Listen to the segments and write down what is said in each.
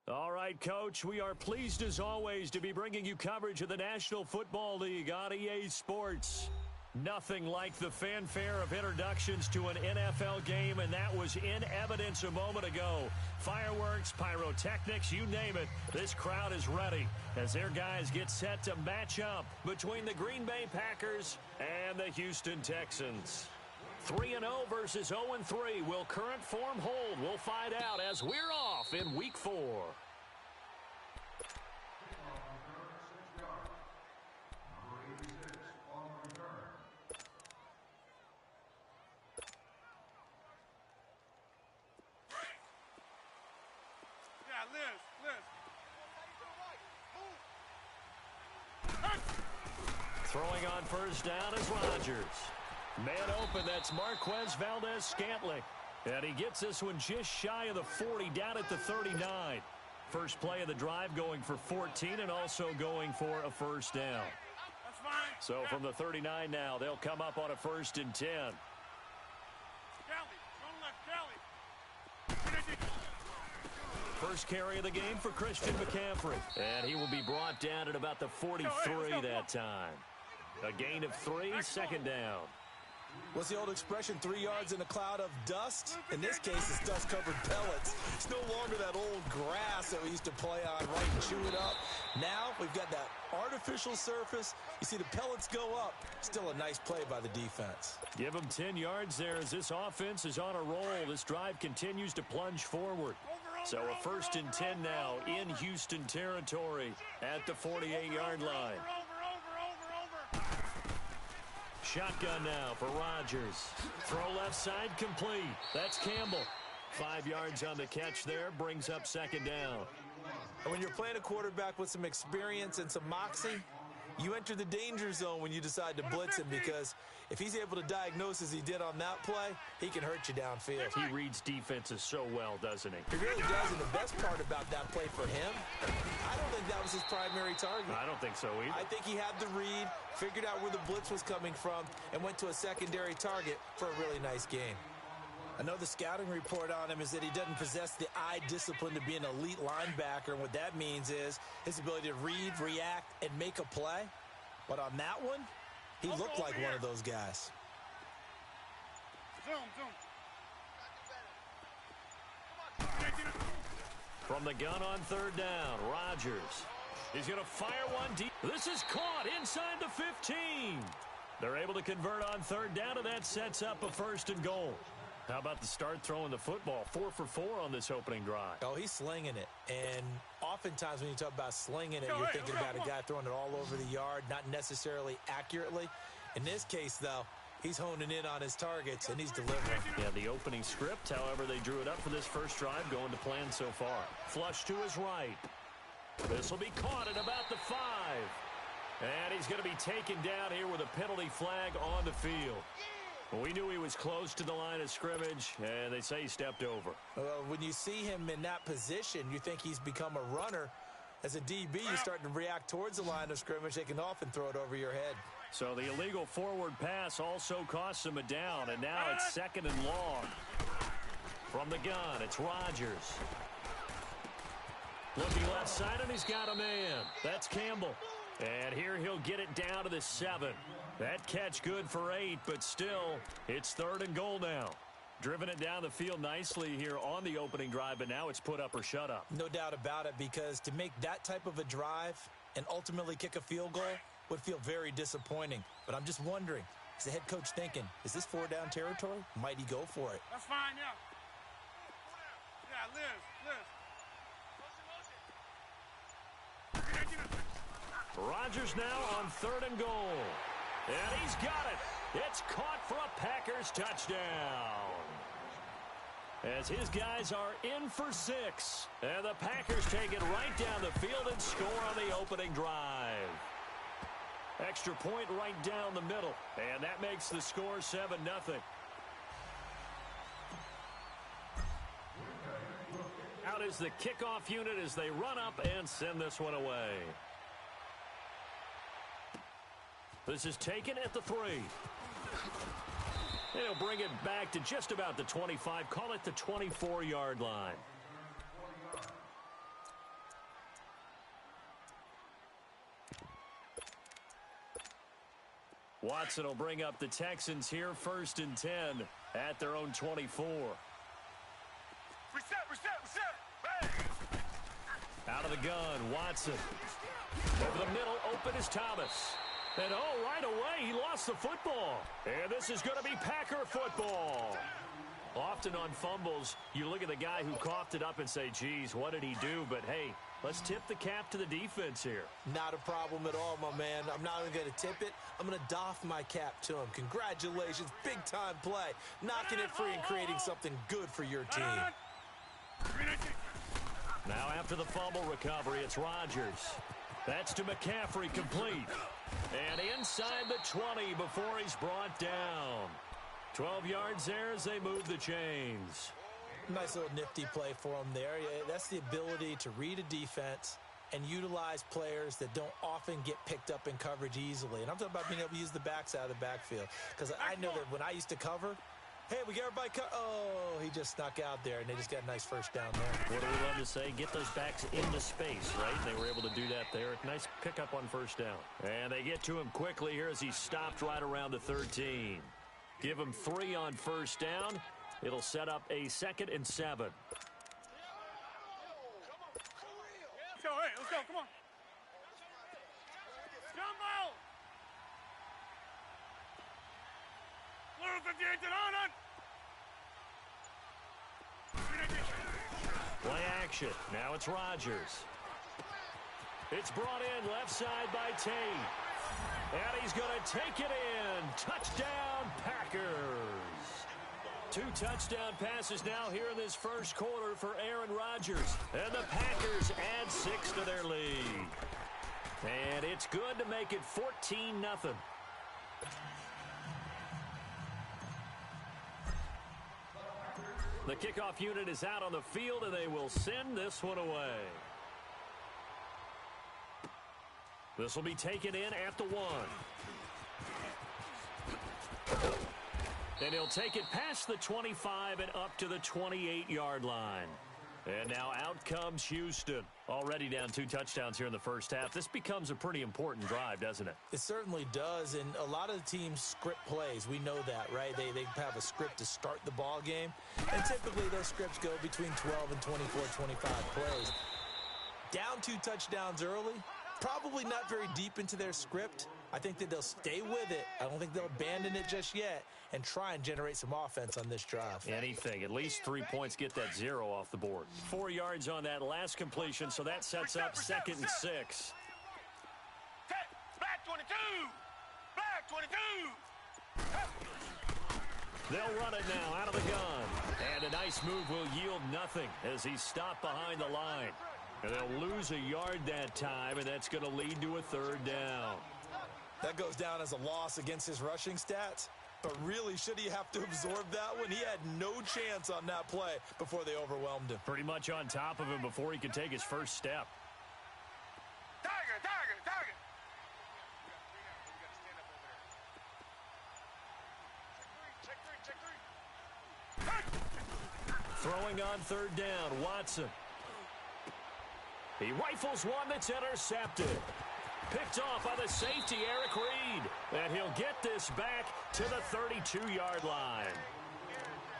All right, Coach, we are pleased as always to be bringing you coverage of the National Football League on EA Sports. Nothing like the fanfare of introductions to an NFL game, and that was in evidence a moment ago. Fireworks, pyrotechnics, you name it, this crowd is ready as their guys get set to match up between the Green Bay Packers and the Houston Texans. 3-0 versus 0-3. Will current form hold? We'll find out as we're off in Week 4. Throwing on first down is Rodgers. Man open, that's Marquez Valdez-Scantling. And he gets this one just shy of the 40, down at the 39. First play of the drive going for 14 and also going for a first down. That's fine. So from the 39 now, they'll come up on a 1st and 10. Kelly, go left, Kelly. First carry of the game for Christian McCaffrey. And he will be brought down at about the 43 that time. A gain of 3, 2nd down. What's the old expression, 3 yards in a cloud of dust? In this case, it's dust-covered pellets. It's no longer that old grass that we used to play on, right, and chew it up. Now we've got that artificial surface. You see the pellets go up. Still a nice play by the defense. Give him 10 yards there as this offense is on a roll. This drive continues to plunge forward. So a 1st and 10 now in Houston territory at the 48-yard line. Shotgun now for Rodgers. Throw left side complete. That's Campbell. 5 yards on the catch there. Brings up 2nd down. And when you're playing a quarterback with some experience and some moxie, you enter the danger zone when you decide to blitz him, because if he's able to diagnose as he did on that play, he can hurt you downfield. He reads defenses so well, doesn't he? He really does, and the best part about that play for him, I don't think that was his primary target. I don't think so either. I think he had the read, figured out where the blitz was coming from, and went to a secondary target for a really nice game. I know the scouting report on him is that he doesn't possess the eye discipline to be an elite linebacker, and what that means is his ability to read, react, and make a play. But on that one, he looked like one of those guys. Zoom. From the gun on 3rd down, Rodgers. He's going to fire one deep. This is caught inside the 15. They're able to convert on 3rd down, and that sets up a 1st and goal. How about the start throwing the football? 4 for 4 on this opening drive. Oh, he's slinging it. And oftentimes when you talk about slinging it, you're thinking about a guy throwing it all over the yard, not necessarily accurately. In this case, though, he's honing in on his targets, and he's delivering. Yeah, the opening script, however, they drew it up for this first drive, going to plan so far. Flush to his right. This will be caught at about the 5. And he's going to be taken down here with a penalty flag on the field. We knew he was close to the line of scrimmage, and they say he stepped over. When you see him in that position, you think he's become a runner. As a DB, you start to react towards the line of scrimmage. They can often throw it over your head. So the illegal forward pass also costs him a down, and now it's 2nd and long. From the gun, it's Rodgers. Looking left side, and he's got a man. That's Campbell. And here he'll get it down to the 7. That catch good for 8, but still, it's 3rd and goal now. Driven it down the field nicely here on the opening drive, but now it's put up or shut up. No doubt about it, because to make that type of a drive and ultimately kick a field goal would feel very disappointing. But I'm just wondering, is the head coach thinking, is this 4-down territory? Might he go for it? That's fine, yeah. Yeah, Liz. Rodgers now on 3rd and goal. And he's got it. It's caught for a Packers touchdown. As his guys are in for 6. And the Packers take it right down the field and score on the opening drive. Extra point right down the middle. And that makes the score 7-0. Out is the kickoff unit as they run up and send this one away. This is taken at the 3. They'll bring it back to just about the 25. Call it the 24-yard line. Watson will bring up the Texans here 1st and 10 at their own 24. Reset. Hey. Out of the gun, Watson. Over the middle, open is Thomas. And right away, he lost the football. And this is going to be Packer football. Often on fumbles, you look at the guy who coughed it up and say, geez, what did he do? But, hey, let's tip the cap to the defense here. Not a problem at all, my man. I'm not even going to tip it. I'm going to doff my cap to him. Congratulations. Big-time play. Knocking it free and creating something good for your team. Now after the fumble recovery, it's Rodgers. That's to McCaffrey, complete. And inside the 20 before he's brought down. 12 yards there as they move the chains. Nice little nifty play for him there. That's the ability to read a defense and utilize players that don't often get picked up in coverage easily. And I'm talking about being able to use the backs out of the backfield. Because I know that when I used to cover, hey, we got everybody he just snuck out there, and they just got a nice first down there. What do we love to say? Get those backs into space, right? They were able to do that there. Nice pickup on first down. And they get to him quickly here as he stopped right around the 13. Give him 3 on first down. It'll set up a 2nd and 7. Let's go, come on. Jumbo! Little 58 to on. Play action. Now it's Rodgers. It's brought in left side by Tate. And he's going to take it in. Touchdown, Packers. 2 touchdown passes now here in this first quarter for Aaron Rodgers. And the Packers add 6 to their lead. And it's good to make it 14-0. The kickoff unit is out on the field, and they will send this one away. This will be taken in at the 1. And he'll take it past the 25 and up to the 28-yard line. And now out comes Houston. Already down 2 touchdowns here in the first half. This becomes a pretty important drive, doesn't it? It certainly does, and a lot of the teams script plays. We know that, right? They have a script to start the ball game, and typically those scripts go between 12 and 24, 25 plays. Down 2 touchdowns early, probably not very deep into their script. I think that they'll stay with it. I don't think they'll abandon it just yet and try and generate some offense on this drive. Anything. At least 3 points, get that 0 off the board. 4 yards on that last completion, so that sets up 2nd and 6. Black 22! Black 22! They'll run it now out of the gun. And a nice move will yield nothing as he's stopped behind the line. And they'll lose a yard that time, and that's going to lead to a 3rd down. That goes down as a loss against his rushing stats. But really, should he have to absorb that one? He had no chance on that play before they overwhelmed him. Pretty much on top of him before he could take his first step. Tiger! Check 3. Throwing on 3rd down, Watson. He rifles one that's intercepted. Picked off by the safety, Eric Reed. And he'll get this back to the 32-yard line.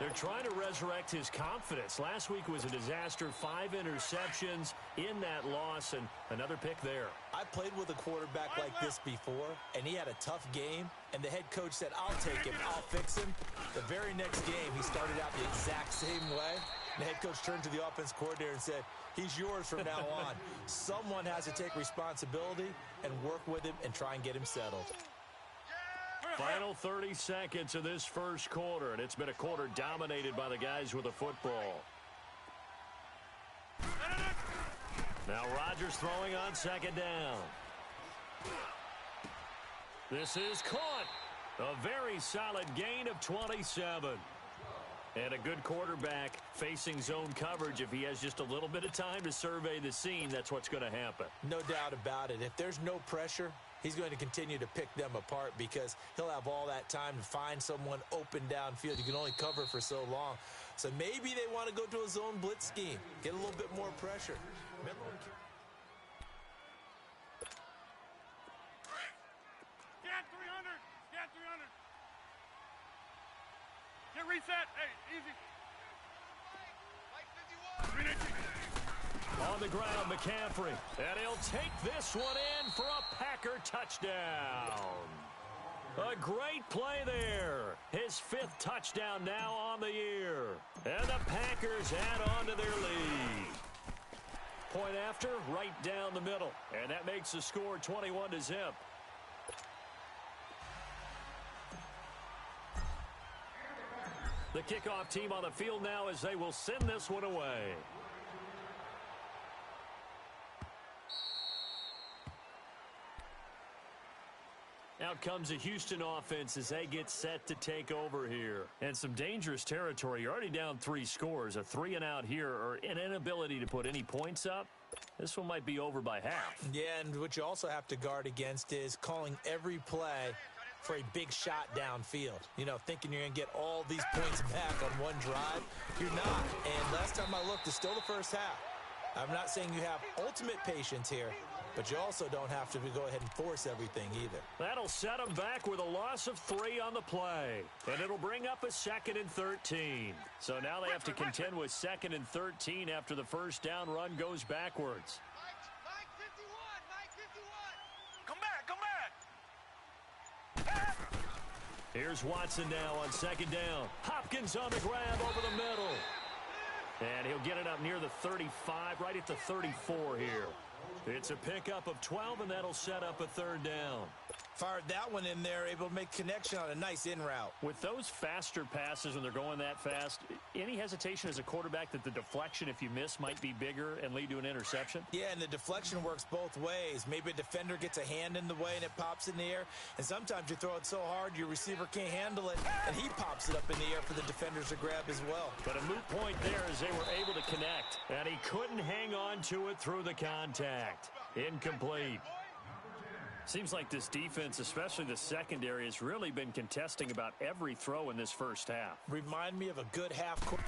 They're trying to resurrect his confidence. Last week was a disaster. 5 interceptions in that loss, and another pick there. I played with a quarterback like this before, and he had a tough game, and the head coach said, I'll take him, I'll fix him. The very next game, he started out the exact same way. The head coach turned to the offense coordinator and said, he's yours from now on. Someone has to take responsibility and work with him and try and get him settled. Final 30 seconds of this first quarter, and it's been a quarter dominated by the guys with the football. Now Rodgers throwing on 2nd down. This is caught. A very solid gain of 27. And a good quarterback facing zone coverage. If he has just a little bit of time to survey the scene, that's what's going to happen. No doubt about it. If there's no pressure, he's going to continue to pick them apart because he'll have all that time to find someone open downfield. You can only cover for so long. So maybe they want to go to a zone blitz scheme, get a little bit more pressure. Remember when Scat 300! Scat reset. Hey, easy. On the ground, McCaffrey. And he'll take this one in for a Packer touchdown. A great play there. His 5th touchdown now on the year. And the Packers add on to their lead. Point after, right down the middle. And that makes the score 21-0. The kickoff team on the field now as they will send this one away. Out comes the Houston offense as they get set to take over here. And some dangerous territory. You're already down 3 scores. A 3-and-out here or an inability to put any points up. This one might be over by half. Yeah, and what you also have to guard against is calling every play for a big shot downfield. You know, thinking you're going to get all these points back on one drive. You're not. And last time I looked, it's still the first half. I'm not saying you have ultimate patience here, but you also don't have to go ahead and force everything either. That'll set them back with a loss of 3 on the play. And it'll bring up a 2nd and 13. So now they have to contend with 2nd and 13 after the first down run goes backwards. Mike 51. Come back. Here's Watson now on 2nd down. Hopkins on the grab over the middle. And he'll get it up near the 35, right at the 34 here. It's a pickup of 12, and that'll set up a 3rd down. Fired that one in there, able to make connection on a nice in route. With those faster passes when they're going that fast, any hesitation as a quarterback that the deflection, if you miss, might be bigger and lead to an interception? Yeah, and the deflection works both ways. Maybe a defender gets a hand in the way and it pops in the air, and sometimes you throw it so hard your receiver can't handle it, and he pops it up in the air for the defenders to grab as well. But a moot point there as they were able to connect, and he couldn't hang on to it through the contact. Incomplete. Seems like this defense, especially the secondary, has really been contesting about every throw in this first half. Remind me of a good half court.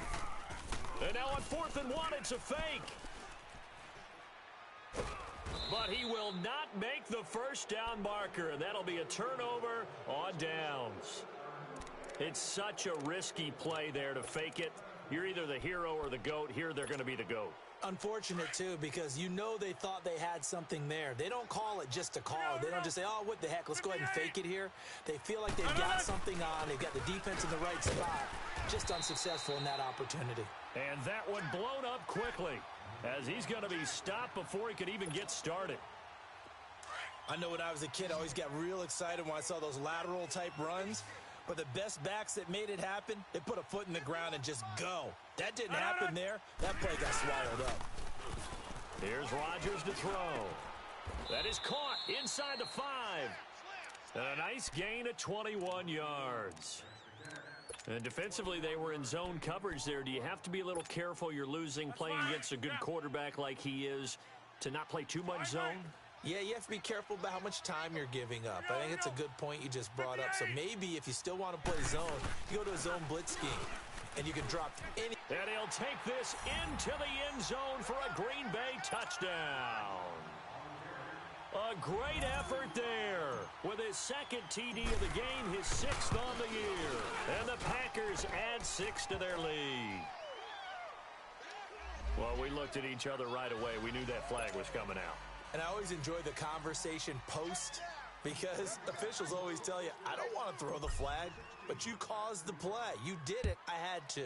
And now on 4th and 1, it's a fake. But he will not make the first down marker, and that'll be a turnover on downs. It's such a risky play there to fake it. You're either the hero or the GOAT. Here they're going to be the GOAT. Unfortunate, too, because you know they thought they had something there. They don't call it just a call. They don't just say, oh, what the heck, let's go ahead and fake it here. They feel like they've got something on. They've got the defense in the right spot. Just unsuccessful in that opportunity. And that one blown up quickly as he's going to be stopped before he could even get started. I know when I was a kid, I always got real excited when I saw those lateral-type runs. But the best backs that made it happen, they put a foot in the ground and just go. That didn't happen there. That play got swallowed up. Here's Rodgers to throw. That is caught inside the 5. And a nice gain of 21 yards. And defensively, they were in zone coverage there. Do you have to be a little careful? You're losing playing against a good quarterback like he is to not play too much zone? Yeah, you have to be careful about how much time you're giving up. I think it's a good point you just brought up. So maybe if you still want to play zone, you go to a zone blitz scheme, and you can drop any. And he'll take this into the end zone for a Green Bay touchdown. A great effort there with his 2nd TD of the game, his 6th on the year. And the Packers add 6 to their lead. Well, we looked at each other right away. We knew that flag was coming out. And I always enjoy the conversation post because officials always tell you, I don't want to throw the flag, but you caused the play. You did it. I had to.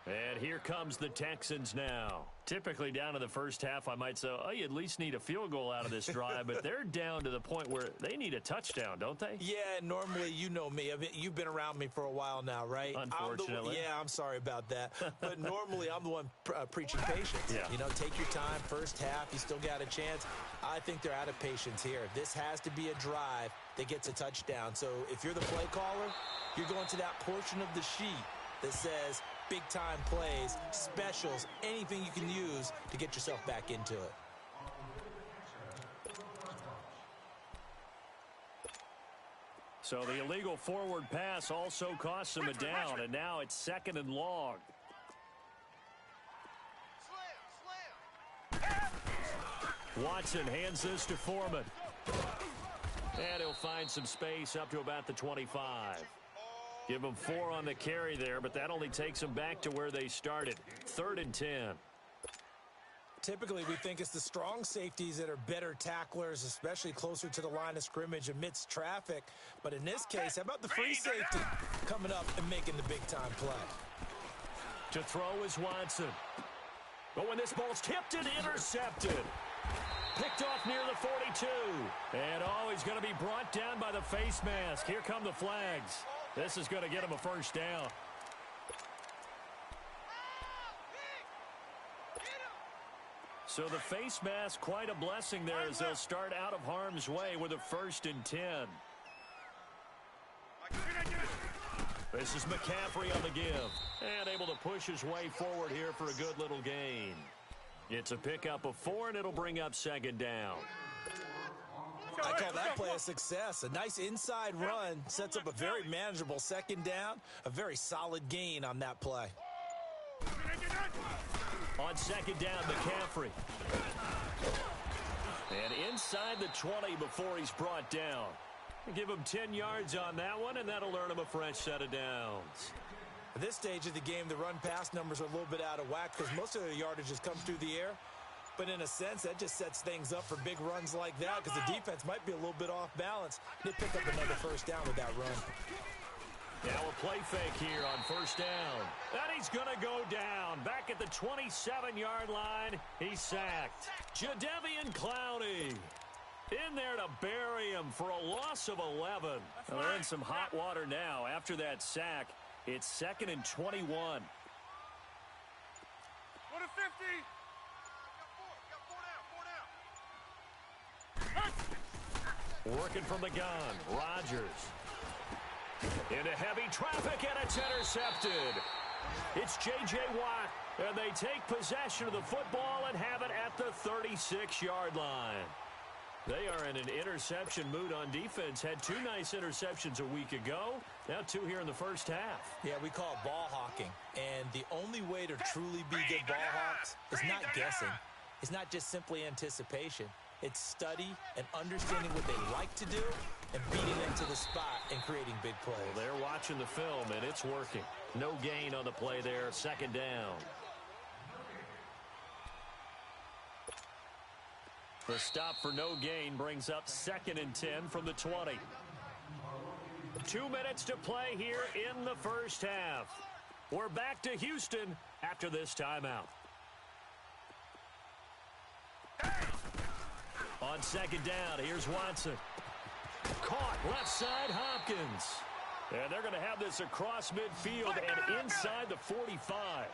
And here comes the Texans now. Typically down to the first half, I might say, oh, you at least need a field goal out of this drive, but they're down to the point where they need a touchdown, don't they? Yeah, normally, you know me. I mean, you've been around me for a while now, right? Unfortunately. I'm sorry about that. But normally, I'm the one preaching patience. Yeah. You know, take your time. First half, you still got a chance. I think they're out of patience here. This has to be a drive that gets a touchdown. So if you're the play caller, you're going to that portion of the sheet that says big-time plays, specials, anything you can use to get yourself back into it. So the illegal forward pass also costs him a down, and now it's 2nd and long. Watson hands this to Foreman. And he'll find some space up to about the 25. Give them 4 on the carry there, but that only takes them back to where they started. 3rd and 10. Typically, we think it's the strong safeties that are better tacklers, especially closer to the line of scrimmage amidst traffic. But in this case, how about the free safety coming up and making the big-time play? To throw is Watson. But when this ball's tipped and intercepted. Picked off near the 42. And he's going to be brought down by the face mask. Here come the flags. This is going to get him a first down. So the face mask, quite a blessing there as they'll start out of harm's way with a 1st and 10. This is McCaffrey on the give. And able to push his way forward here for a good little gain. It's a pickup of 4, and it'll bring up 2nd down. I call that play a success. A nice inside run sets up a very manageable 2nd down. A very solid gain on that play. On 2nd down, McCaffrey. And inside the 20 before he's brought down. Give him 10 yards on that one, and that'll earn him a fresh set of downs. At this stage of the game, the run-pass numbers are a little bit out of whack because most of the yardage just comes through the air. But in a sense, that just sets things up for big runs like that because the defense might be a little bit off balance. They pick up another 1st down with that run. Now a play fake here on 1st down. And he's going to go down. Back at the 27-yard line, he's sacked. Jadeveon Clowney in there to bury him for a loss of 11. Well, they're in some hot water now. After that sack, it's 2nd and 21. Go to 50. Working from the gun, Rodgers. Into heavy traffic, and it's intercepted. It's J.J. Watt, and they take possession of the football and have it at the 36-yard line. They are in an interception mood on defense. Had 2 nice interceptions a week ago. Now 2 here in the first half. Yeah, we call it ball hawking. And the only way to truly be good ball hawks is not guessing. It's not just simply anticipation. It's study and understanding what they like to do and beating them to the spot and creating big plays. Well, they're watching the film, and it's working. No gain on the play there. 2nd down. The stop for no gain brings up 2nd and 10 from the 20. 2 minutes to play here in the first half. We're back to Houston after this timeout. On 2nd down, here's Watson. Caught left side, Hopkins. And they're going to have this across midfield and inside the 45.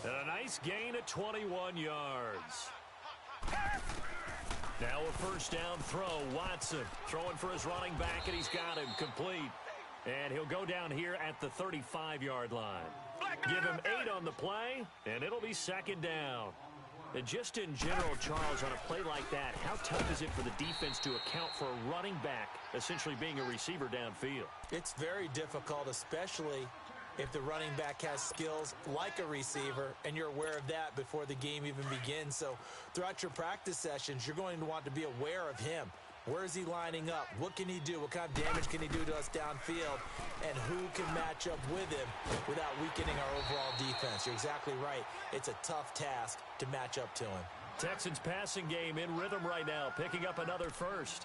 And a nice gain at 21 yards. Now a 1st down throw. Watson throwing for his running back, and he's got him complete. And he'll go down here at the 35-yard line. Give him 8 on the play, and it'll be 2nd down. And just in general, Charles, on a play like that, how tough is it for the defense to account for a running back essentially being a receiver downfield? It's very difficult, especially if the running back has skills like a receiver, and you're aware of that before the game even begins. So throughout your practice sessions, you're going to want to be aware of him. Where is he lining up? What can he do? What kind of damage can he do to us downfield? And who can match up with him without weakening our overall defense? You're exactly right. It's a tough task to match up to him. Texans passing game in rhythm right now, picking up another 1st.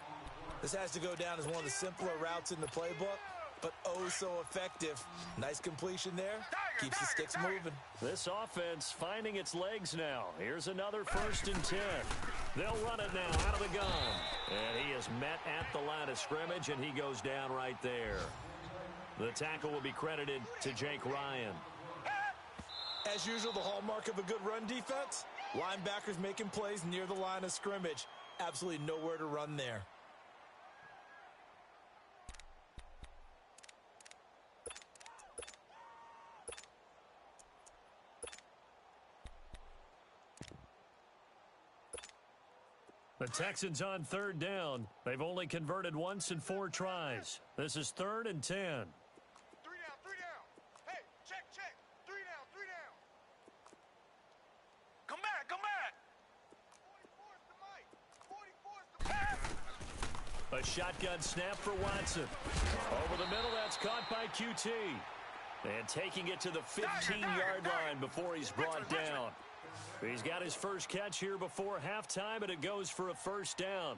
This has to go down as one of the simpler routes in the playbook, but oh so effective. Nice completion there. Keeps the sticks moving. This offense finding its legs now. Here's another 1st and 10. They'll run it now out of the gun. And he is met at the line of scrimmage, and he goes down right there. The tackle will be credited to Jake Ryan. As usual, the hallmark of a good run defense, linebackers making plays near the line of scrimmage. Absolutely nowhere to run there. The Texans on 3rd down. They've only converted once in 4 tries. This is 3rd and 10. 3 down, 3 down. Hey, check. 3 down, 3 down. Come back. 44's the mic. 44's the mic. shotgun snap for Watson. Over the middle, that's caught by QT. And taking it to the 15-yard line before he's brought down. He's got his first catch here before halftime, and it goes for a first down.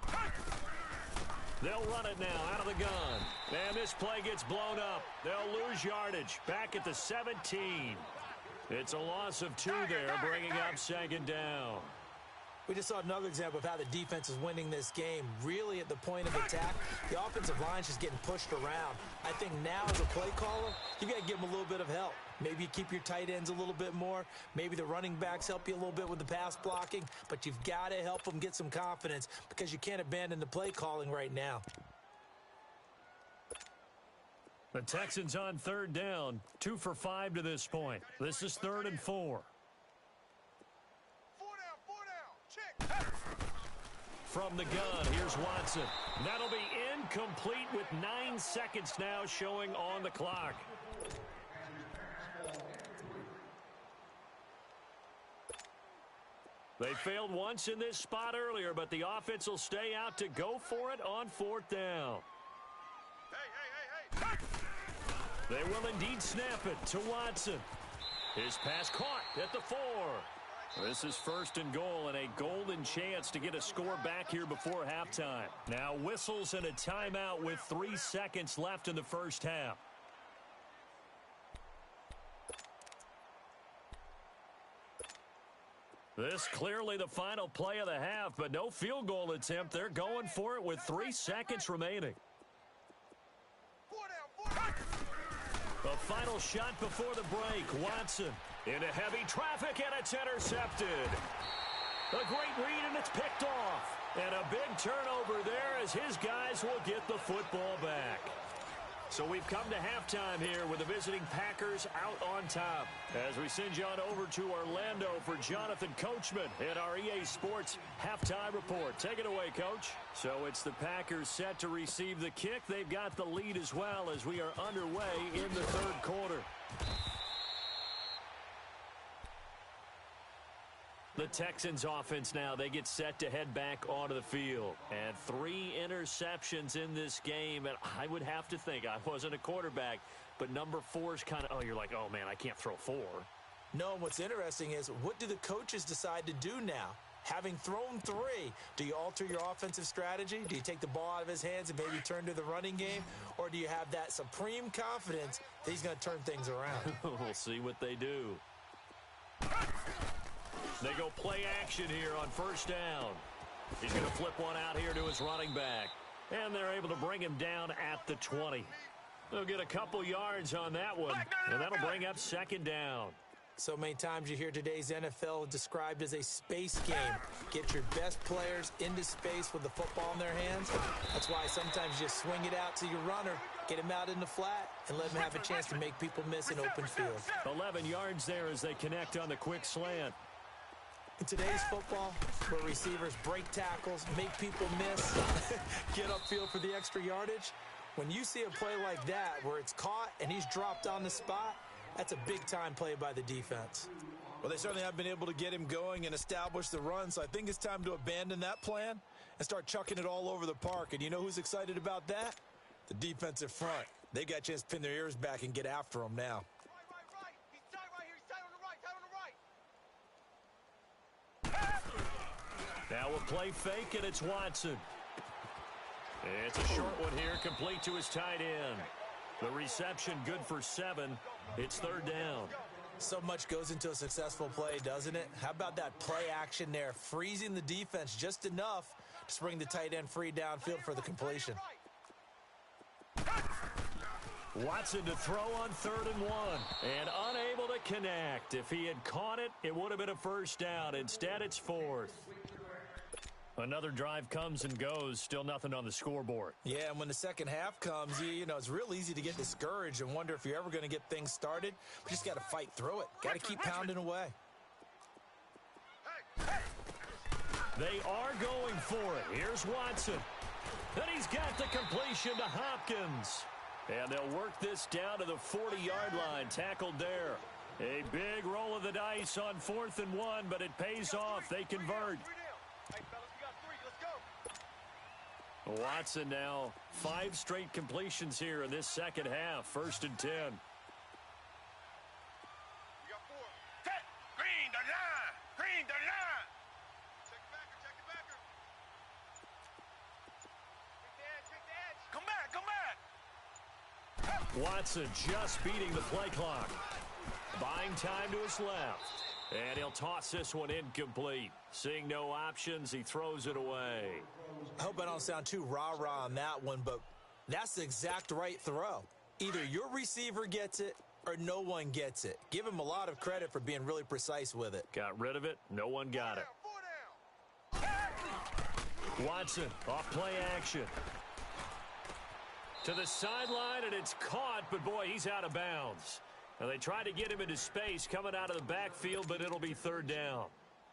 They'll run it now out of the gun. And this play gets blown up. They'll lose yardage. Back at the 17. It's a loss of 2 there, bringing up second down. We just saw another example of how the defense is winning this game. Really at the point of attack, the offensive line's just getting pushed around. I think now as a play caller, you got to give them a little bit of help. Maybe you keep your tight ends a little bit more. Maybe the running backs help you a little bit with the pass blocking. But you've got to help them get some confidence because you can't abandon the play calling right now. The Texans on third down, 2 for 5 to this point. This is 3rd and 4. From the gun, here's Watson. That'll be incomplete with 9 seconds now showing on the clock. They failed once in this spot earlier, but the offense will stay out to go for it on 4th down. Hey. They will indeed snap it to Watson. His pass caught at the 4. This is 1st and goal and a golden chance to get a score back here before halftime. Now whistles and a timeout with 3 seconds left in the first half. This clearly the final play of the half, but no field goal attempt. They're going for it with 3 seconds remaining. The final shot before the break. Watson into heavy traffic, and it's intercepted. A great read, and it's picked off. And a big turnover there as his guys will get the football back. So we've come to halftime here with the visiting Packers out on top. As we send you on over to Orlando for Jonathan Coachman in our EA Sports Halftime Report. Take it away, Coach. So it's the Packers set to receive the kick. They've got the lead as well as we are underway in the 3rd quarter. The Texans offense now, they get set to head back onto the field. And 3 interceptions in this game. And I would have to think, I wasn't a quarterback, but number 4 is kind of, oh, you're like, oh, man, I can't throw 4. No, and what's interesting is, what do the coaches decide to do now? Having thrown 3, do you alter your offensive strategy? Do you take the ball out of his hands and maybe turn to the running game? Or do you have that supreme confidence that he's going to turn things around? We'll see what they do. They go play action here on 1st down. He's going to flip one out here to his running back. And they're able to bring him down at the 20. They'll get a couple yards on that one. And that'll bring up 2nd down. So many times you hear today's NFL described as a space game. Get your best players into space with the football in their hands. That's why sometimes you just swing it out to your runner, get him out in the flat, and let him have a chance to make people miss an open field. 11 yards there as they connect on the quick slant. In today's football, where receivers break tackles, make people miss, get upfield for the extra yardage, when you see a play like that where it's caught and he's dropped on the spot, that's a big-time play by the defense. Well, they certainly have been able to get him going and establish the run, so I think it's time to abandon that plan and start chucking it all over the park. And you know who's excited about that? The defensive front. They got a chance to pin their ears back and get after him now. Right. He's tight right here. He's tight on the right. Now a play fake, and it's Watson. It's a short one here, complete to his tight end. The reception good for 7. It's 3rd down. So much goes into a successful play, doesn't it? How about that play action there, freezing the defense just enough to bring the tight end free downfield for the completion. Watson to throw on 3rd and 1, and unable to connect. If he had caught it, it would have been a first down. Instead, it's 4th. Another drive comes and goes, still nothing on the scoreboard. Yeah, and when the second half comes, you know, it's real easy to get discouraged and wonder if you're ever going to get things started. But you just got to fight through it. Got to keep pounding away. They are going for it. Here's Watson. And he's got the completion to Hopkins. And they'll work this down to the 40-yard line, tackled there. A big roll of the dice on 4th and 1, but it pays off. They convert. Watson now 5 straight completions here in this second half. 1st and 10. You got 4. Set. Green the line. Green the line. Check the backer. Check the backer. Pick the edge. Pick the edge. Come back. Come back. Watson just beating the play clock. Buying time to his left. And he'll toss this one incomplete. Seeing no options, he throws it away. I hope I don't sound too rah-rah on that one, but that's the exact right throw. Either your receiver gets it or no one gets it. Give him a lot of credit for being really precise with it. Got rid of it. No one got it. 4 down. Watson off play action. To the sideline, and it's caught, but boy, he's out of bounds. Now they tried to get him into space coming out of the backfield, but it'll be 3rd down.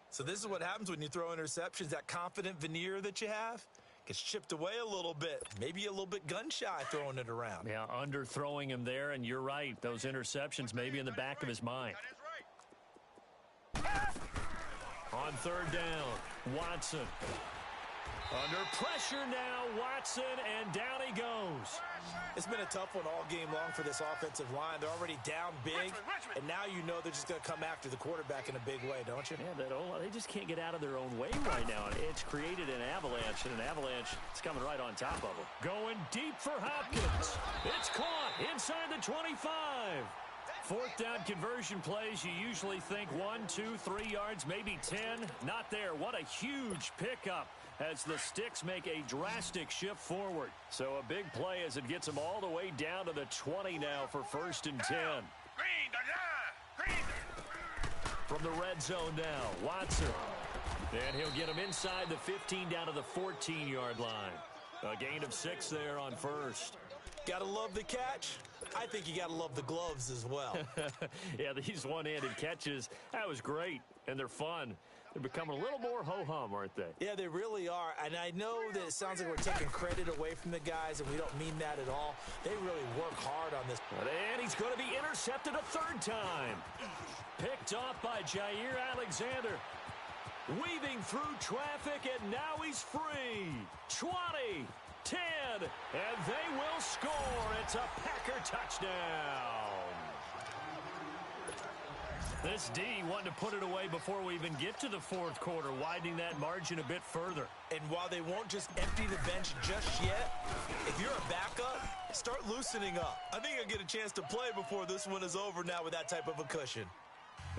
So this is what happens when you throw interceptions. That confident veneer that you have gets chipped away a little bit. Maybe a little bit gun-shy throwing it around. Yeah, underthrowing him there, and you're right. Those interceptions may be in the back of his mind. That is right. On 3rd down, Watson. Under pressure now, Watson, and down he goes. It's been a tough one all game long for this offensive line. They're already down big, and now you know they're just going to come after the quarterback in a big way, don't you? Yeah, they just can't get out of their own way right now. It's created an avalanche, and an avalanche is coming right on top of them. Going deep for Hopkins. It's caught inside the 25. 4th down conversion plays, you usually think 1, 2, 3 yards, maybe 10. Not there. What a huge pickup as the Sticks make a drastic shift forward. So a big play as it gets them all the way down to the 20 now for 1st and 10. Green the line. Green. From the red zone now, Watson. And he'll get him inside the 15 down to the 14-yard line. A gain of 6 there on 1st. Gotta love the catch. I think you gotta love the gloves as well. Yeah, these one-handed catches, that was great, and they're fun. They're becoming a little more ho-hum, aren't they? Yeah, they really are. And I know that it sounds like we're taking credit away from the guys, and we don't mean that at all. They really work hard on this. And he's going to be intercepted a 3rd time. Picked off by Jair Alexander. Weaving through traffic, and now he's free. 20, 10, and they will score. It's a Packer touchdown. This D wanted to put it away before we even get to the 4th quarter, widening that margin a bit further. And while they won't just empty the bench just yet, if you're a backup, start loosening up. I think I'll get a chance to play before this one is over now with that type of a cushion.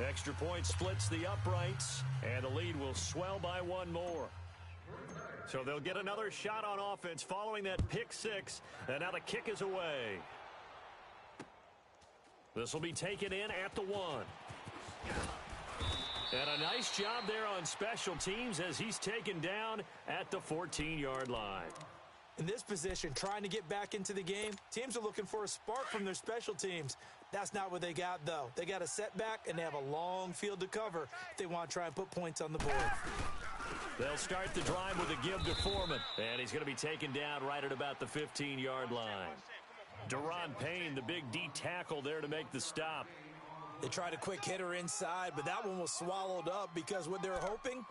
Extra point splits the uprights, and the lead will swell by 1 more. So they'll get another shot on offense following that pick 6, and now the kick is away. This will be taken in at the 1. And a nice job there on special teams as he's taken down at the 14-yard line. In this position, trying to get back into the game, teams are looking for a spark from their special teams. That's not what they got, though. They got a setback, and they have a long field to cover if they want to try and put points on the board. They'll start the drive with a give to Foreman, and he's going to be taken down right at about the 15-yard line. Deron Payne, the big D tackle there to make the stop. They tried a quick hitter inside, but that one was swallowed up because what they're hoping,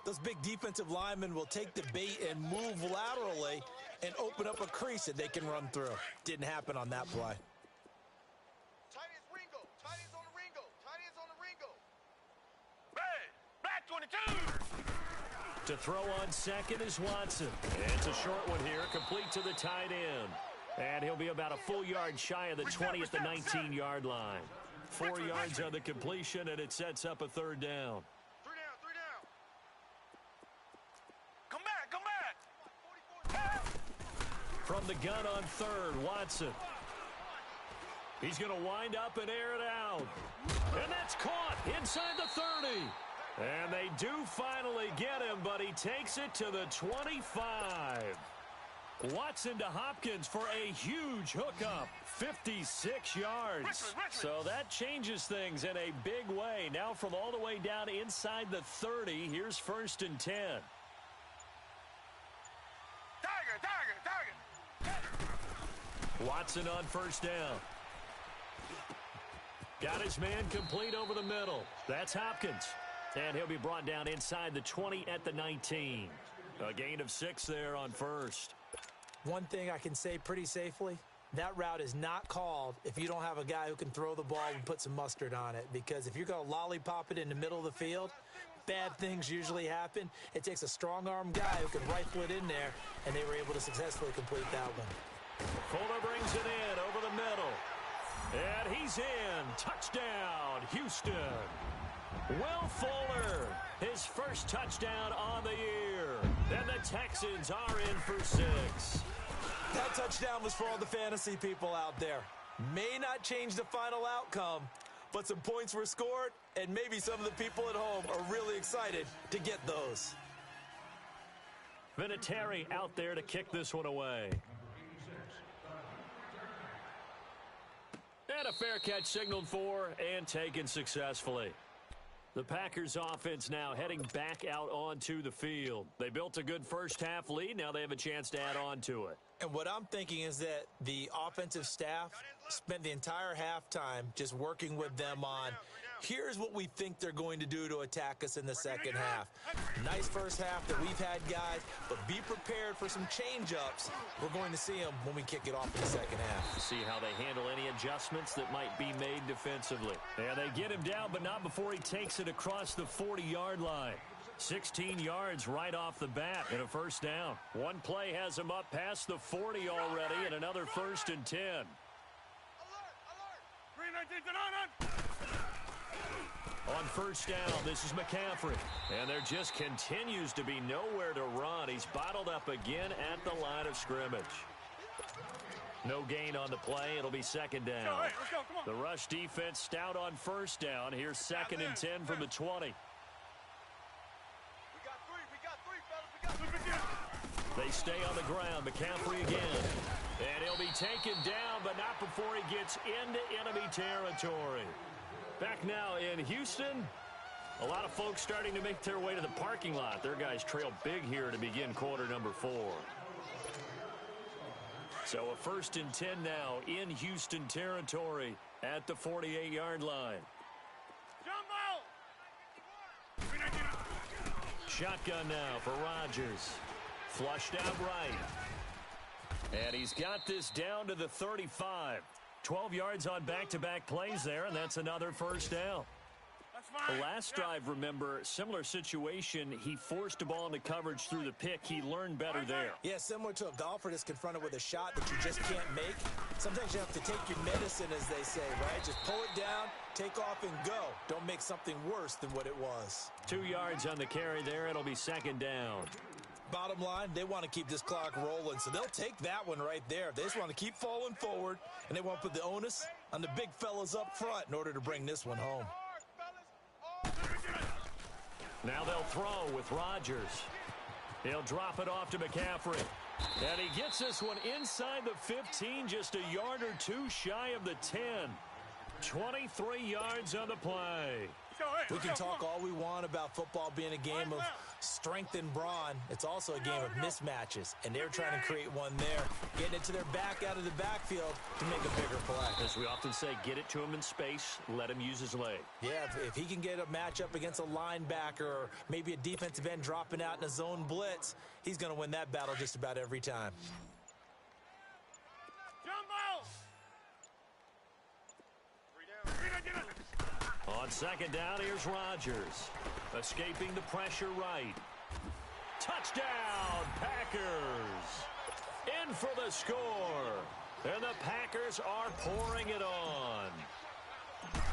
those big defensive linemen will take the bait and move laterally and open up a crease that they can run through. Didn't happen on that play. Tight ends Ringo. Tight ends on the Ringo. Tight ends on the Ringo. Red. Black 22. To throw on 2nd is Watson. It's a short one here, complete to the tight end. And he'll be about a full yard shy of the 20 at the 19-yard line. 4 yards on the completion, and it sets up a 3rd down. 3 down. 3 down. Come back. Come back. From the gun on 3rd, Watson. He's going to wind up and air it out. And that's caught inside the 30. And they do finally get him, but he takes it to the 25. Watson to Hopkins for a huge hookup, 56 yards. So that changes things in a big way. Now from all the way down inside the 30, here's 1st and 10. Tiger. Watson on 1st down. Got his man complete over the middle. That's Hopkins. And he'll be brought down inside the 20 at the 19. A gain of 6 there on 1st. One thing I can say pretty safely, that route is not called if you don't have a guy who can throw the ball and put some mustard on it. Because if you're going to lollipop it in the middle of the field, bad things usually happen. It takes a strong-arm guy who can rifle it in there, and they were able to successfully complete that one. Fuller brings it in over the middle. And he's in. Touchdown, Houston. Will Fuller, his first touchdown on the year. And the Texans are in for 6. That touchdown was for all the fantasy people out there. May not change the final outcome, but some points were scored, and maybe some of the people at home are really excited to get those. Vinatieri out there to kick this one away. And a fair catch signaled for and taken successfully. The Packers offense now heading back out onto the field. They built a good first half lead. Now they have a chance to add on to it. And what I'm thinking is that the offensive staff spent the entire halftime just working with them on, here's what we think they're going to do to attack us in the second half. Nice first half that we've had, guys, but be prepared for some change-ups. We're going to see them when we kick it off in the second half. See how they handle any adjustments that might be made defensively. And they get him down, but not before he takes it across the 40-yard line. 16 yards right off the bat and a first down. One play has him up past the 40 already and another 1st and 10. On first down, this is McCaffrey. And there just continues to be nowhere to run. He's bottled up again at the line of scrimmage. No gain on the play. It'll be second down. Let's go, come on. The rush defense stout on first down. Here's 2nd and 10 from the 20. They stay on the ground. McCaffrey again. And he'll be taken down, but not before he gets into enemy territory. Back now in Houston. A lot of folks starting to make their way to the parking lot. Their guys trail big here to begin quarter number 4. So a 1st and 10 now in Houston territory at the 48-yard line. Shotgun now for Rodgers. Flushed out right. And he's got this down to the 35. 12 yards on back-to-back plays there, and that's another first down. The last drive, remember, similar situation. He forced a ball into coverage through the pick. He learned better there. Yeah, similar to a golfer that's confronted with a shot that you just can't make. Sometimes you have to take your medicine, as they say, right? Just pull it down, take off, and go. Don't make something worse than what it was. 2 yards on the carry there. It'll be second down. Bottom line, they want to keep this clock rolling, so they'll take that one right there. They just want to keep falling forward, and they want to put the onus on the big fellas up front in order to bring this one home. Now they'll throw with Rodgers. He'll drop it off to McCaffrey. And he gets this one inside the 15, just a yard or two shy of the 10. 23 yards on the play. We can talk all we want about football being a game of strength and brawn. It's also a game of mismatches, and they're trying to create one there, getting it to their back out of the backfield to make a bigger play. As we often say, get it to him in space, let him use his leg. Yeah, if he can get a matchup against a linebacker or maybe a defensive end dropping out in a zone blitz, he's going to win that battle just about every time. On second down, here's Rodgers. Escaping the pressure right. Touchdown, Packers. In for the score. And the Packers are pouring it on.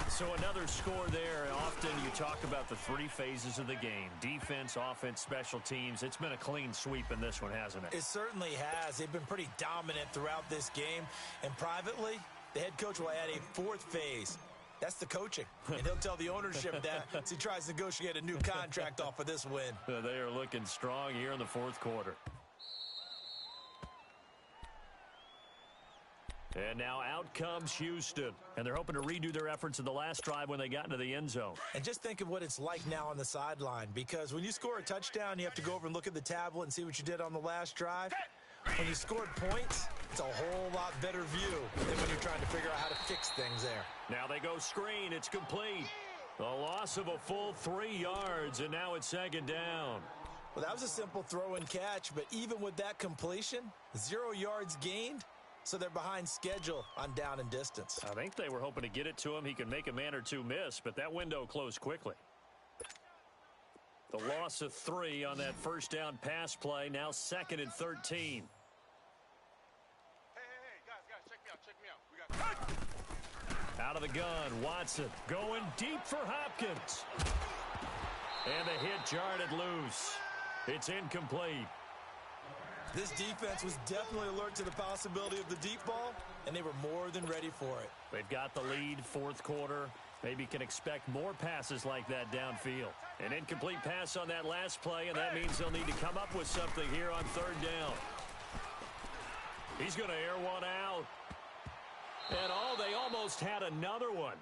So another score there. Often you talk about the 3 phases of the game. Defense, offense, special teams. It's been a clean sweep in this one, hasn't it? It certainly has. They've been pretty dominant throughout this game. And privately, the head coach will add a 4th phase. That's the coaching. And he'll tell the ownership that as he tries to negotiate a new contract off of this win. They are looking strong here in the 4th quarter. And now out comes Houston. And they're hoping to redo their efforts in the last drive when they got into the end zone. And just think of what it's like now on the sideline. Because when you score a touchdown, you have to go over and look at the tablet and see what you did on the last drive. When you scored points, it's a whole lot better view than when you're trying to figure out how to fix things there. Now they go screen. It's complete. A loss of a full 3 yards, and now it's second down. Well, that was a simple throw and catch, but even with that completion, 0 yards gained, so they're behind schedule on down and distance. I think they were hoping to get it to him. He could make a man or two miss, but that window closed quickly. The loss of 3 on that first down pass play, now 2nd and 13. Hey, guys, check me out. We got Out of the gun, Watson going deep for Hopkins. And the hit jarred loose. It's incomplete. This defense was definitely alert to the possibility of the deep ball, and they were more than ready for it. They've got the lead, 4th quarter. Maybe can expect more passes like that downfield. An incomplete pass on that last play, and that means they'll need to come up with something here on 3rd down. He's going to air one out. And they almost had another one.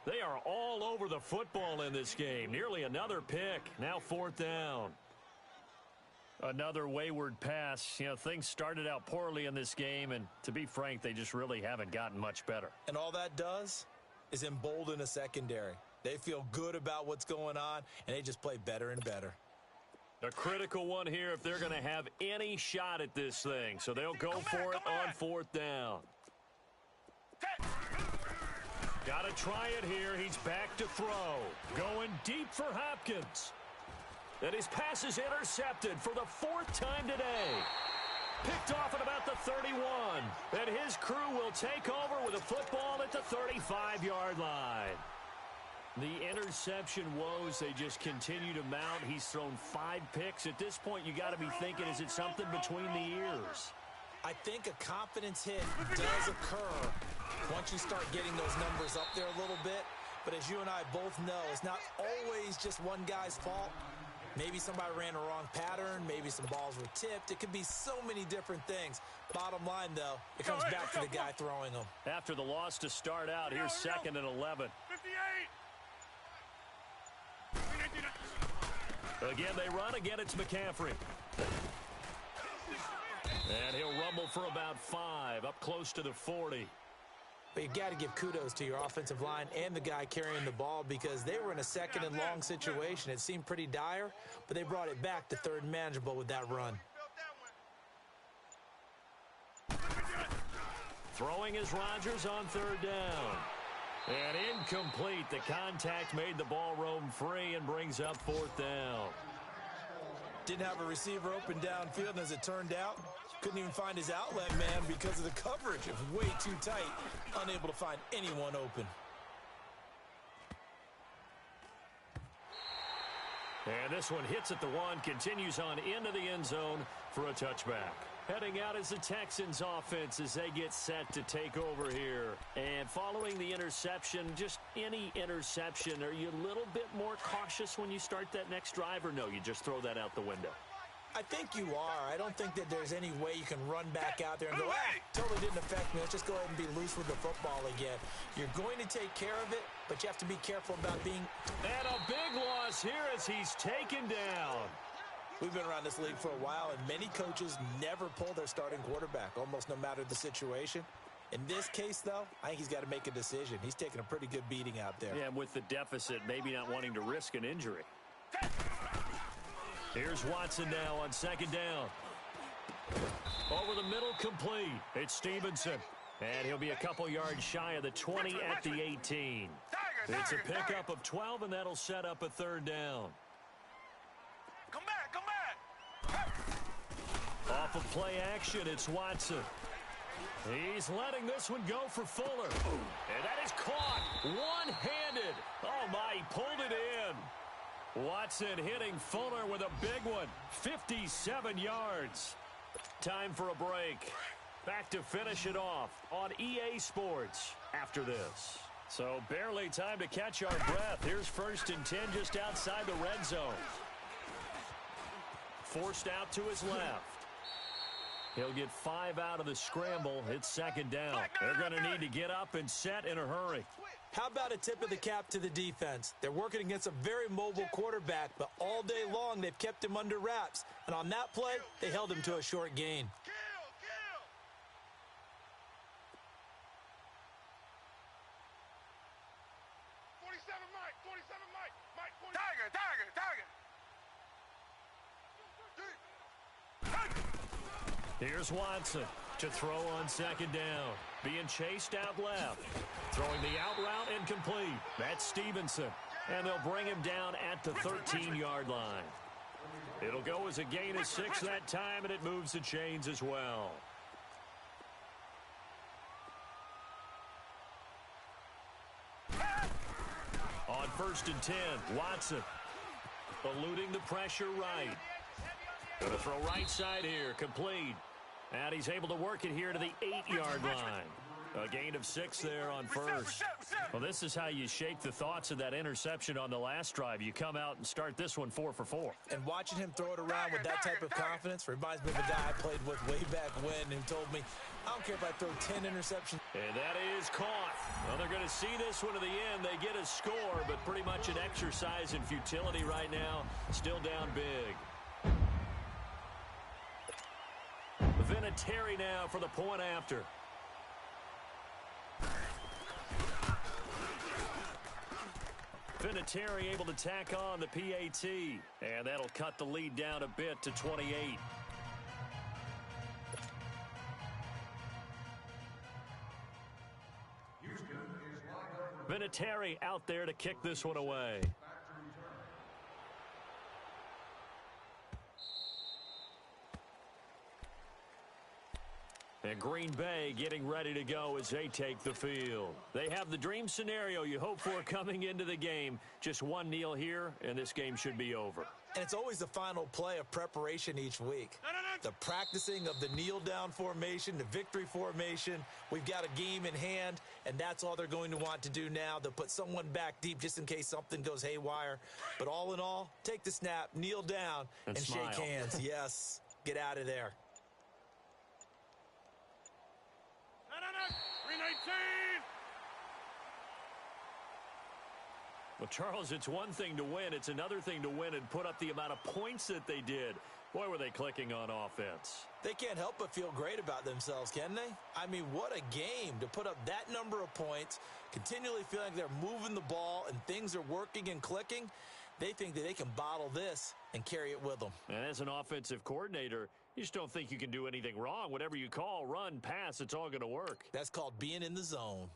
They are all over the football in this game. Nearly another pick. Now 4th down. Another wayward pass. You know, things started out poorly in this game, and to be frank, they just really haven't gotten much better. And all that does is embolden a secondary. They feel good about what's going on, and they just play better and better. A critical one here if they're going to have any shot at this thing. So they'll go for it on 4th down. Got to try it here. He's back to throw. Going deep for Hopkins. And his pass is intercepted for the 4th time today. Picked off at about the 31. And his crew will take over with a football at the 35-yard line. The interception woes, they just continue to mount. He's thrown 5 picks. At this point, you got to be thinking, is it something between the ears? I think a confidence hit does occur once you start getting those numbers up there a little bit. But as you and I both know, it's not always just one guy's fault. Maybe somebody ran a wrong pattern. Maybe some balls were tipped. It could be so many different things. Bottom line, though, it comes back to the guy throwing them. After the loss to start out, here's 2nd and 11. 58. Again, they run. Again, it's McCaffrey. And he'll rumble for about 5, up close to the 40. But you got to give kudos to your offensive line and the guy carrying the ball because they were in a 2nd and long situation. It seemed pretty dire, but they brought it back to 3rd and manageable with that run. Throwing is Rodgers on 3rd down. And incomplete. The contact made the ball roam free and brings up 4th down. Didn't have a receiver open downfield, and as it turned out, couldn't even find his outlet man because of the coverage. It was way too tight, unable to find anyone open. And this one hits at the 1, continues on into the end zone for a touchback. Heading out is the Texans offense as they get set to take over here. And following the interception, just any interception, are you a little bit more cautious when you start that next drive, or no, you just throw that out the window? I think you are. I don't think that there's any way you can run back out there and go, totally didn't affect me. Let's just go ahead and be loose with the football again. You're going to take care of it, but you have to be careful about being... And a big loss here as he's taken down. We've been around this league for a while, and many coaches never pull their starting quarterback, almost no matter the situation. In this case, though, I think he's got to make a decision. He's taking a pretty good beating out there. Yeah, with the deficit, maybe not wanting to risk an injury. Here's Watson now on 2nd down. Over the middle, complete. It's Stevenson. And he'll be a couple yards shy of the 20 at the 18. It's a pickup of 12, and that'll set up a 3rd down. Come back. Off of play action, it's Watson. He's letting this one go for Fuller. And that is caught one-handed. Oh, my, he pulled it in. Watson hitting Fuller with a big one. 57 yards. Time for a break. Back to finish it off on EA Sports after this. So barely time to catch our breath. Here's 1st and 10 just outside the red zone. Forced out to his left. He'll get 5 out of the scramble. It's 2nd down. They're going to need to get up and set in a hurry. How about a tip of the cap to the defense? They're working against a very mobile quarterback, but all day long they've kept him under wraps. And on that play, they held him to a short gain. Kill. 47 Mike. 47 Mike. Mike, 47. Tiger. Here's Watson to throw on second down. Being chased out left. Throwing the out route incomplete. That's Stevenson. And they'll bring him down at the 13-yard line. It'll go as a gain of 6 that time, and it moves the chains as well. On 1st and 10, Watson eluding the pressure right. Going to throw right side here, complete. And he's able to work it here to the 8-yard line. A gain of 6 there on first. Well, this is how you shake the thoughts of that interception on the last drive. You come out and start this one 4 for 4. And watching him throw it around with that type of confidence reminds me of a guy I played with way back when who told me, I don't care if I throw 10 interceptions. And that is caught. Well, they're going to see this one to the end. They get a score, but pretty much an exercise in futility right now. Still down big. Vinatieri now for the point after. Vinatieri able to tack on the PAT. And that'll cut the lead down a bit to 28. Vinatieri out there to kick this one away. And Green Bay getting ready to go as they take the field. They have the dream scenario you hope for coming into the game. Just one kneel here, and this game should be over. And it's always the final play of preparation each week. The practicing of the kneel-down formation, the victory formation. We've got a game in hand, and that's all they're going to want to do now. They'll put someone back deep just in case something goes haywire. But all in all, take the snap, kneel down, and shake hands. Yes, get out of there. 319! Well, Charles, it's one thing to win. It's another thing to win and put up the amount of points that they did. Boy, were they clicking on offense. They can't help but feel great about themselves, can they? I mean, what a game to put up that number of points, continually feeling like they're moving the ball and things are working and clicking. They think that they can bottle this and carry it with them. And as an offensive coordinator, you just don't think you can do anything wrong. Whatever you call, run, pass, it's all going to work. That's called being in the zone.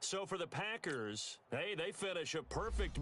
So for the Packers, hey, they finish a perfect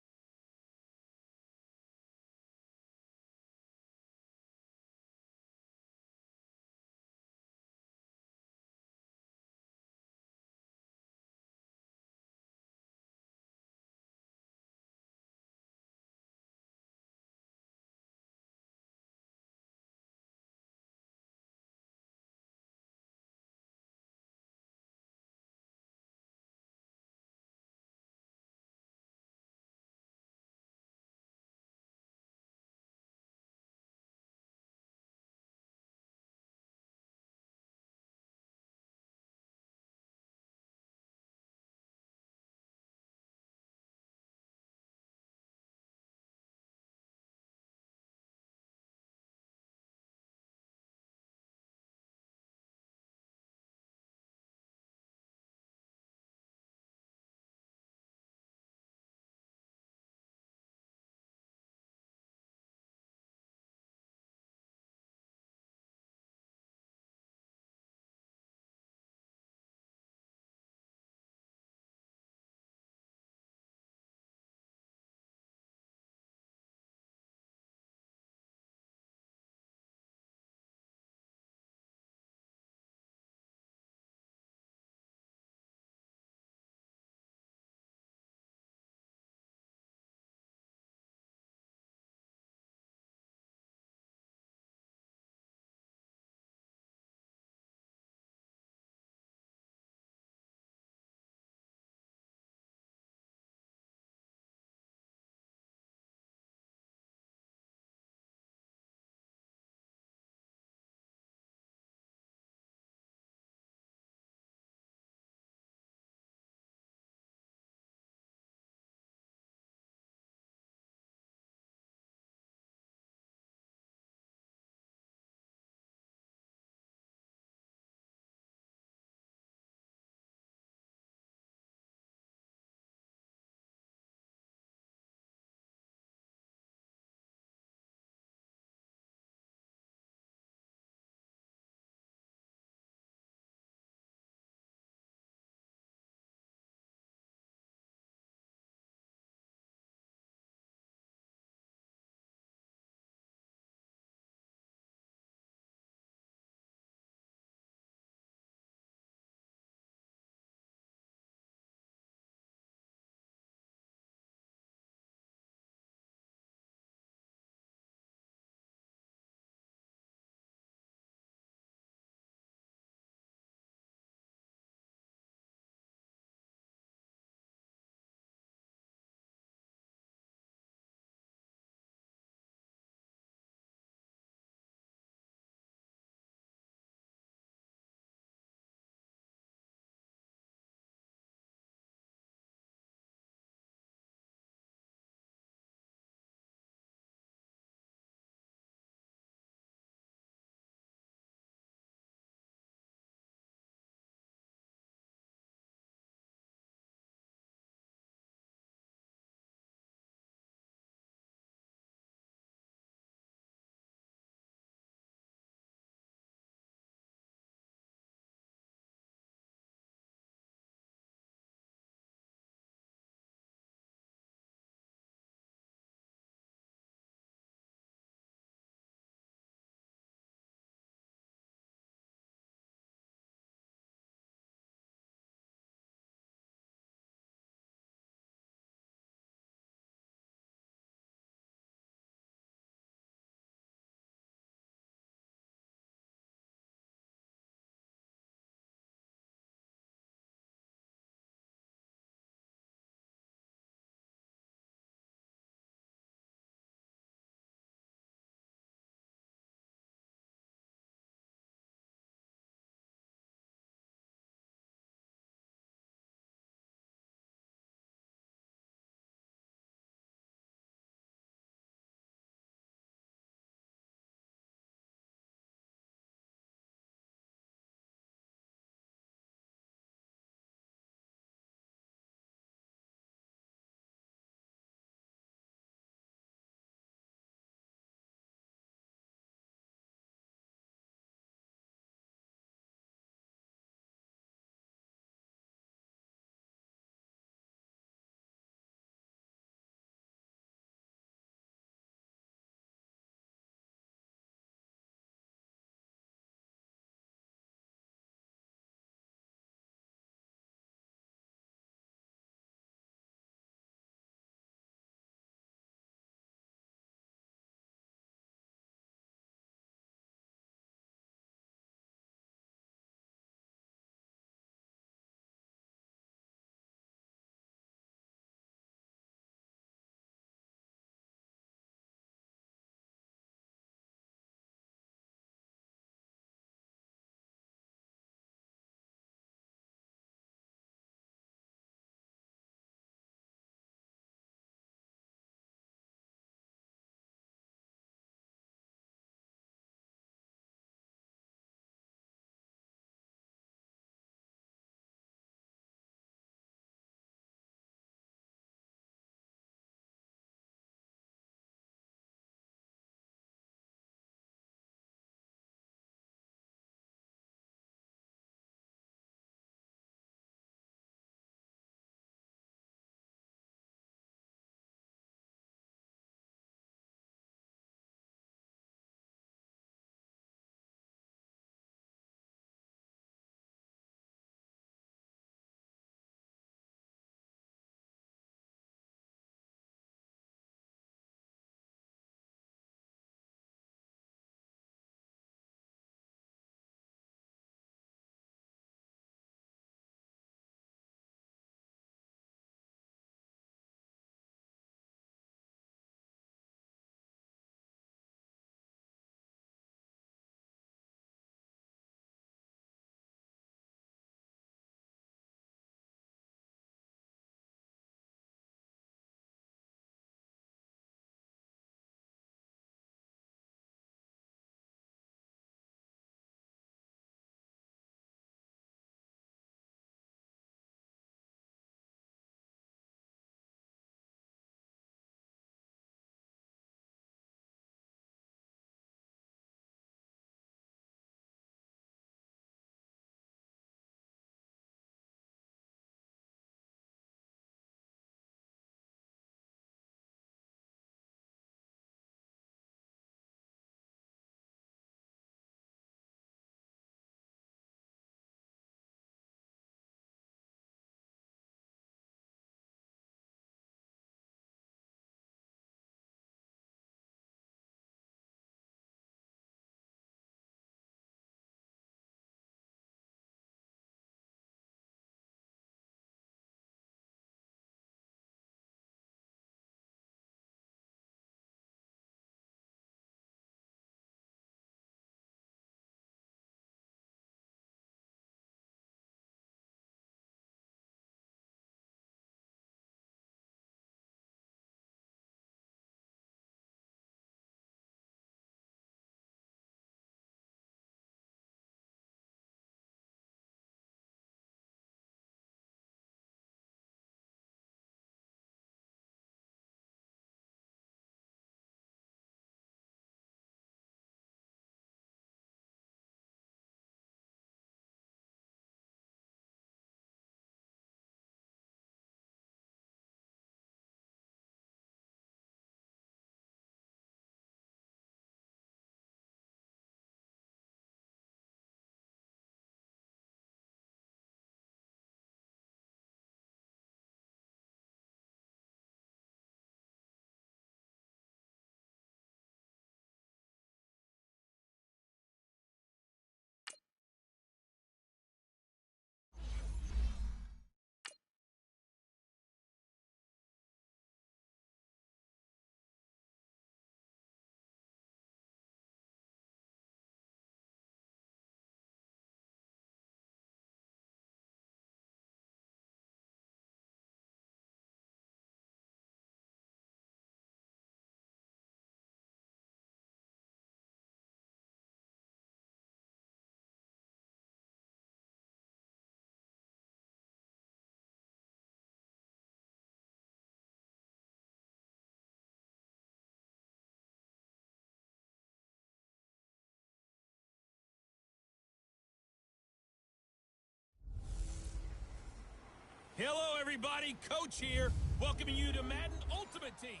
Hello, everybody. Coach here, welcoming you to Madden Ultimate Team.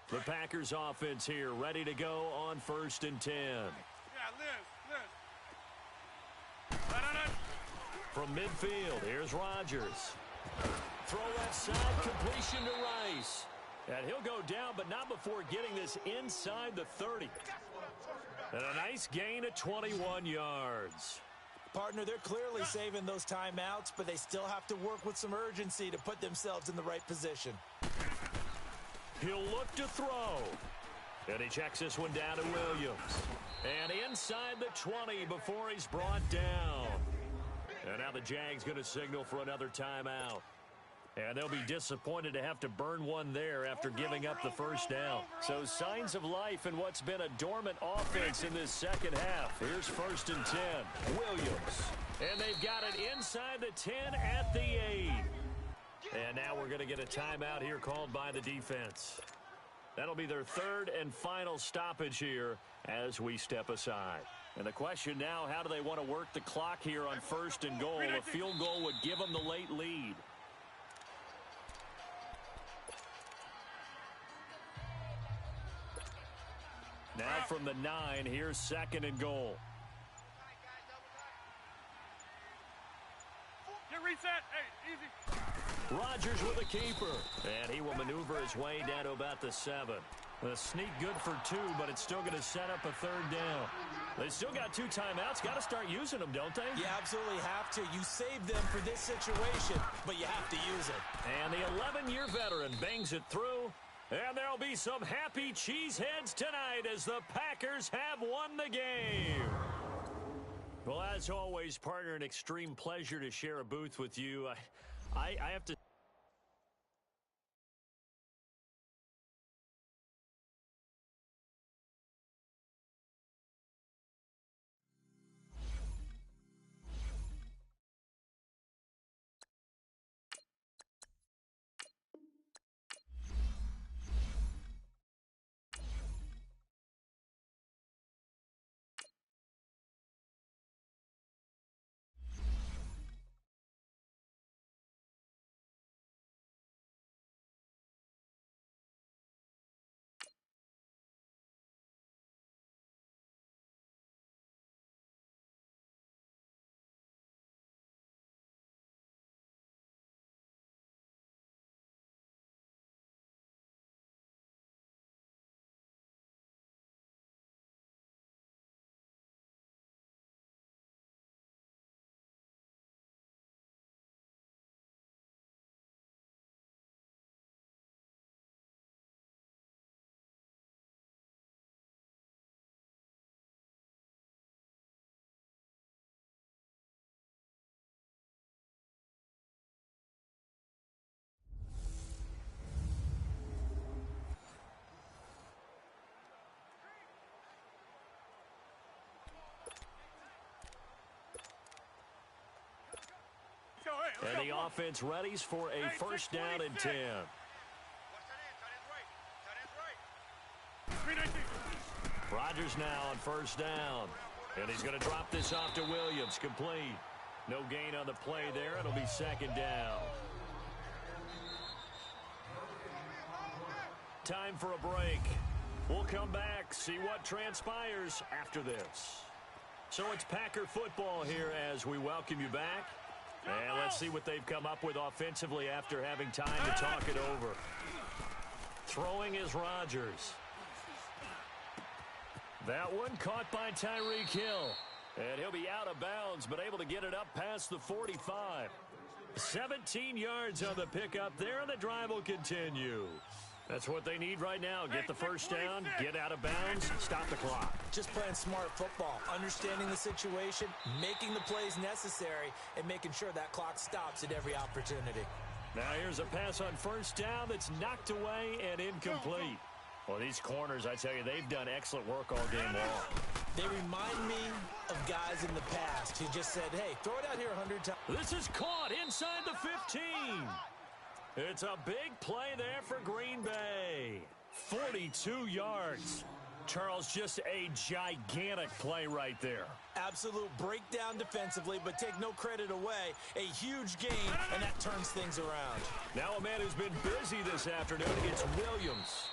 The Packers offense here, ready to go on 1st and 10. From midfield, here's Rodgers. Throw left side, completion to Rice. And he'll go down, but not before getting this inside the 30. And a nice gain of 21 yards. Partner, they're clearly saving those timeouts, but they still have to work with some urgency to put themselves in the right position. He'll look to throw. And he checks this one down to Williams. And inside the 20 before he's brought down. And now the Jags going to signal for another timeout. And they'll be disappointed to have to burn one there after giving up the first down. So signs of life in what's been a dormant offense in this second half. Here's 1st and 10. Williams. And they've got it inside the 10 at the 8. And now we're going to get a timeout here called by the defense. That'll be their 3rd and final stoppage here as we step aside. And the question now, how do they want to work the clock here on 1st and goal? A field goal would give them the late lead. Now from the 9, here's 2nd and goal. Get reset. Hey, easy. Rodgers with a keeper. And he will maneuver his way down to about the 7. A sneak good for 2, but it's still going to set up a 3rd down. They still got 2 timeouts. Got to start using them, don't they? You absolutely have to. You save them for this situation, but you have to use it. And the 11-year veteran bangs it through. And there'll be some happy cheeseheads tonight as the Packers have won the game. Well, as always, partner, an extreme pleasure to share a booth with you. I have to... And the offense readies for a 1st down and 10. Rodgers now on 1st down. And he's going to drop this off to Williams. Complete. No gain on the play there. It'll be 2nd down. Time for a break. We'll come back, see what transpires after this. So it's Packer football here as we welcome you back. And let's see what they've come up with offensively after having time to talk it over. Throwing is Rodgers. That one caught by Tyreek Hill. And he'll be out of bounds, but able to get it up past the 45. 17 yards on the pickup there, and the drive will continue. That's what they need right now. Get the 1st down, get out of bounds, stop the clock. Just playing smart football, understanding the situation, making the plays necessary, and making sure that clock stops at every opportunity. Now here's a pass on 1st down that's knocked away and incomplete. Well, these corners, I tell you, they've done excellent work all game long. They remind me of guys in the past who just said, hey, throw it out here 100 times. This is caught inside the 15. It's a big play there for Green Bay. 42 yards. Charles, just a gigantic play right there. Absolute breakdown defensively, but take no credit away. A huge gain, and that turns things around. Now a man who's been busy this afternoon, it's Williams.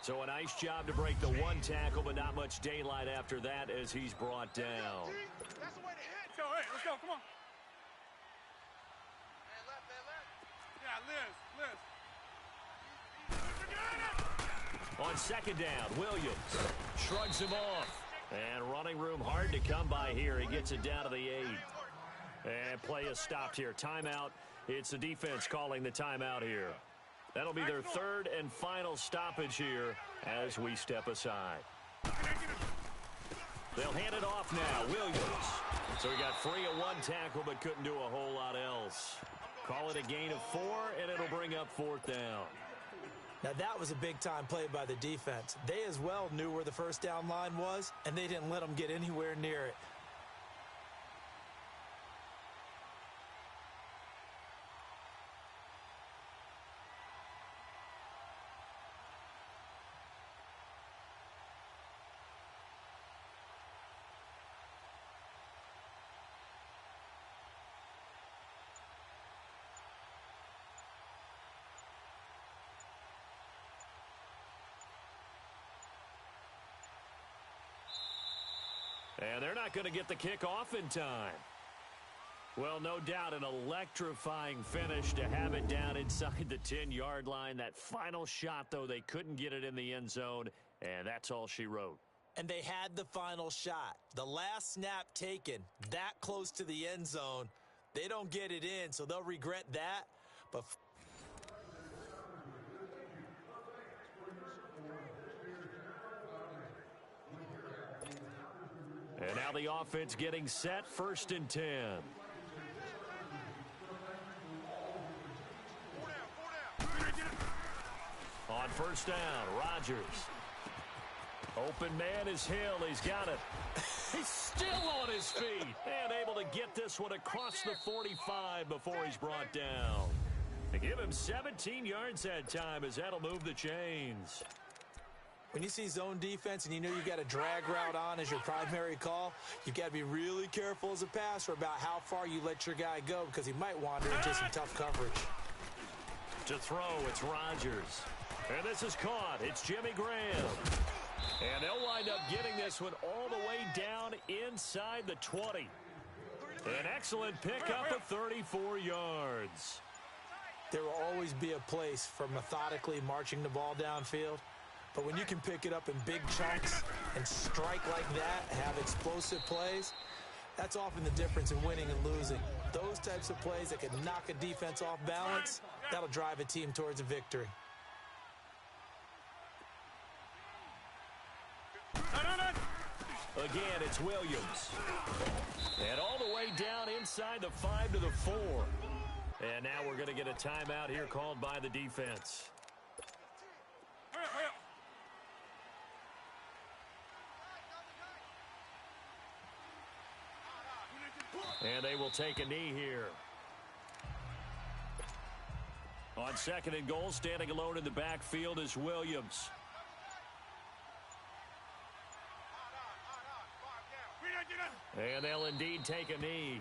So a nice job to break the one tackle, but not much daylight after that as he's brought down. That's the way to hit. Let's go, hey, let's go, come on. Man left, man left. Yeah, Liz. On second down, Williams shrugs him off. And running room hard to come by here. He gets it down to the 8. And play is stopped here. Timeout. It's the defense calling the timeout here. That'll be their third and final stoppage here as we step aside. They'll hand it off now. Williams. So he got free of one tackle but couldn't do a whole lot else. Call it a gain of 4, and it'll bring up fourth down. Now, that was a big-time play by the defense. They as well knew where the first down line was, and they didn't let them get anywhere near it. And they're not going to get the kick off in time. Well, no doubt an electrifying finish to have it down inside the 10-yard line. That final shot, though, they couldn't get it in the end zone, and that's all she wrote. And they had the final shot. The last snap taken that close to the end zone. They don't get it in, so they'll regret that. But and now the offense getting set, 1st and 10. On first down, Rodgers. Open man is Hill. He's got it. He's still on his feet and able to get this one across the 45 before he's brought down. They give him 17 yards that time as that'll move the chains. when you see zone defense and you know you got a drag route on as your primary call, you've got to be really careful as a passer about how far you let your guy go because he might wander into some tough coverage. To throw, it's Rodgers. And this is caught. It's Jimmy Graham. And they'll wind up getting this one all the way down inside the 20. An excellent pickup of 34 yards. There will always be a place for methodically marching the ball downfield. But when you can pick it up in big chunks and strike like that, have explosive plays, that's often the difference in winning and losing. Those types of plays that can knock a defense off balance, that'll drive a team towards a victory. Again, it's Williams. And all the way down inside the 5 to the 4. And now we're going to get a timeout here called by the defense. And they will take a knee here. On second and goal, standing alone in the backfield is Williams. And they'll indeed take a knee.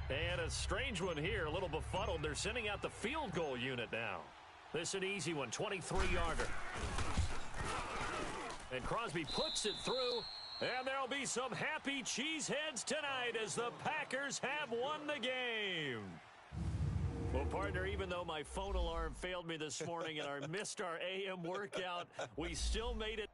And a strange one here, a little befuddled. They're sending out the field goal unit now. This is an easy one, 23-yarder. And Crosby puts it through, and there'll be some happy cheeseheads tonight as the Packers have won the game. Well, partner, even though my phone alarm failed me this morning and I missed our AM workout, we still made it.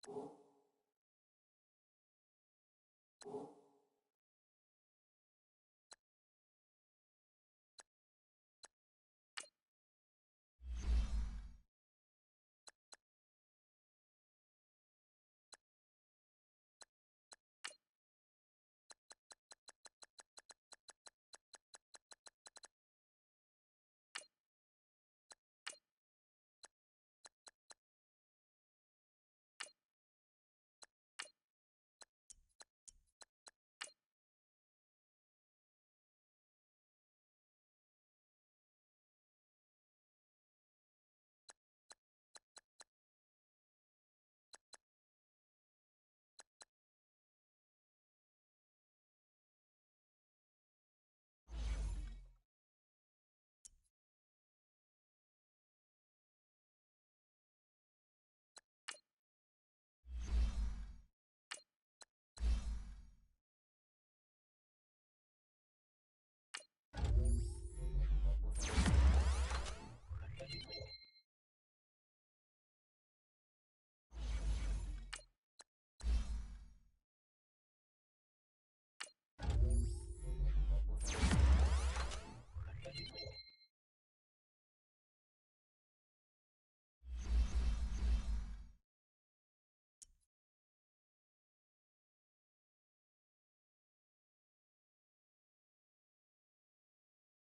you